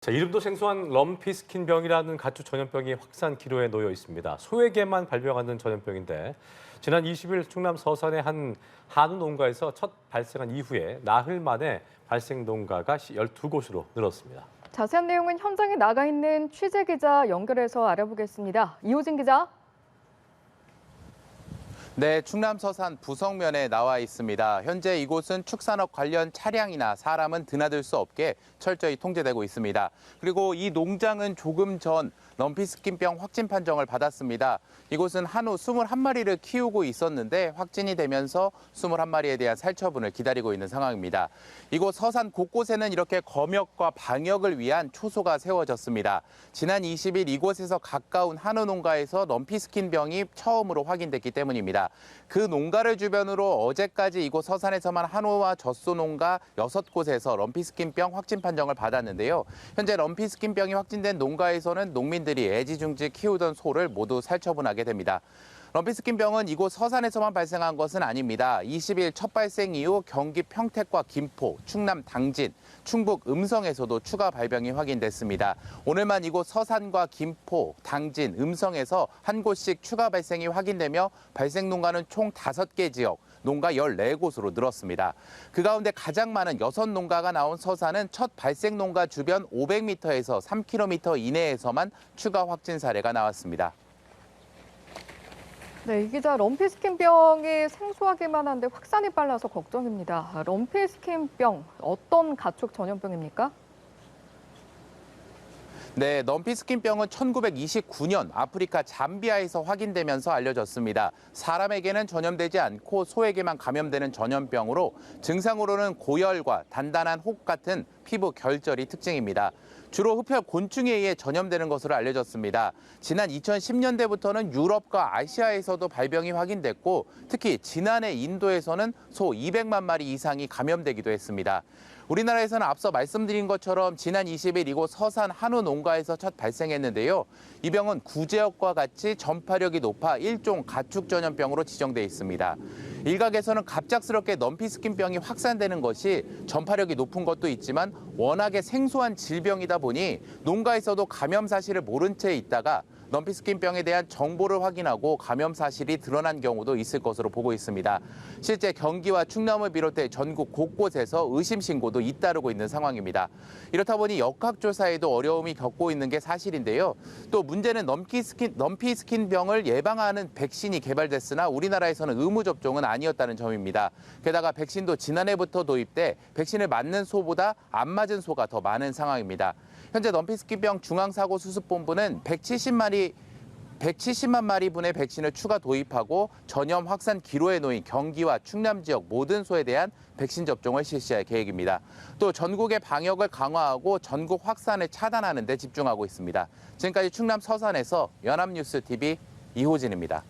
자, 이름도 생소한 럼피스킨병이라는 가축 전염병이 확산 기로에 놓여 있습니다. 소에게만 발병하는 전염병인데 지난 20일 충남 서산의 한 한우 농가에서 첫 발생한 이후에 나흘 만에 발생 농가가 12곳으로 늘었습니다. 자세한 내용은 현장에 나가 있는 취재 기자 연결해서 알아보겠습니다. 이호진 기자. 네, 충남 서산 부성면에 나와 있습니다. 현재 이곳은 축산업 관련 차량이나 사람은 드나들 수 없게 철저히 통제되고 있습니다. 그리고 이 농장은 조금 전 럼피스킨병 확진 판정을 받았습니다. 이곳은 한우 21마리를 키우고 있었는데 확진이 되면서 21마리에 대한 살처분을 기다리고 있는 상황입니다. 이곳 서산 곳곳에는 이렇게 검역과 방역을 위한 초소가 세워졌습니다. 지난 20일 이곳에서 가까운 한우 농가에서 럼피스킨병이 처음으로 확인됐기 때문입니다. 그 농가를 주변으로 어제까지 이곳 서산에서만 한우와 젖소 농가 6곳에서 럼피스킨병 확진 판정을 받았는데요. 현재 럼피스킨병이 확진된 농가에서는 농민들이 애지중지 키우던 소를 모두 살처분하게 됩니다. 럼피스킨병은 이곳 서산에서만 발생한 것은 아닙니다. 20일 첫 발생 이후 경기 평택과 김포, 충남 당진, 충북 음성에서도 추가 발병이 확인됐습니다. 오늘만 이곳 서산과 김포, 당진, 음성에서 한 곳씩 추가 발생이 확인되며 발생 농가는 총 5개 지역, 농가 14곳으로 늘었습니다. 그 가운데 가장 많은 6농가가 나온 서산은 첫 발생 농가 주변 500m에서 3km 이내에서만 추가 확진 사례가 나왔습니다. 네, 이 기자 럼피스킨병이 생소하기만 한데 확산이 빨라서 걱정입니다. 럼피스킨병 어떤 가축 전염병입니까? 네, 럼피스킨병은 1929년 아프리카 잠비아에서 확인되면서 알려졌습니다. 사람에게는 전염되지 않고 소에게만 감염되는 전염병으로 증상으로는 고열과 단단한 혹 같은 피부 결절이 특징입니다. 주로 흡혈 곤충에 의해 전염되는 것으로 알려졌습니다. 지난 2010년대부터는 유럽과 아시아에서도 발병이 확인됐고 특히 지난해 인도에서는 소 200만 마리 이상이 감염되기도 했습니다. 우리나라에서는 앞서 말씀드린 것처럼 지난 20일 이곳 서산 한우 농가에서 첫 발생했는데요. 이 병은 구제역과 같이 전파력이 높아 일종 가축 전염병으로 지정돼 있습니다. 일각에서는 갑작스럽게 럼피스킨병이 확산되는 것이 전파력이 높은 것도 있지만 워낙에 생소한 질병이다 보니 농가에서도 감염 사실을 모른 채 있다가 럼피스킨병에 대한 정보를 확인하고 감염 사실이 드러난 경우도 있을 것으로 보고 있습니다. 실제 경기와 충남을 비롯해 전국 곳곳에서 의심 신고도 잇따르고 있는 상황입니다. 이렇다 보니 역학조사에도 어려움이 겪고 있는 게 사실인데요. 또 문제는 럼피스킨병을 예방하는 백신이 개발됐으나 우리나라에서는 의무 접종은 아니었다는 점입니다. 게다가 백신도 지난해부터 도입돼 백신을 맞는 소보다 안 맞은 소가 더 많은 상황입니다. 현재 럼피스킨병 중앙사고수습본부는 170만 마리분의 백신을 추가 도입하고 전염 확산 기로에 놓인 경기와 충남 지역 모든 소에 대한 백신 접종을 실시할 계획입니다. 또 전국의 방역을 강화하고 전국 확산을 차단하는 데 집중하고 있습니다. 지금까지 충남 서산에서 연합뉴스TV 이호진입니다.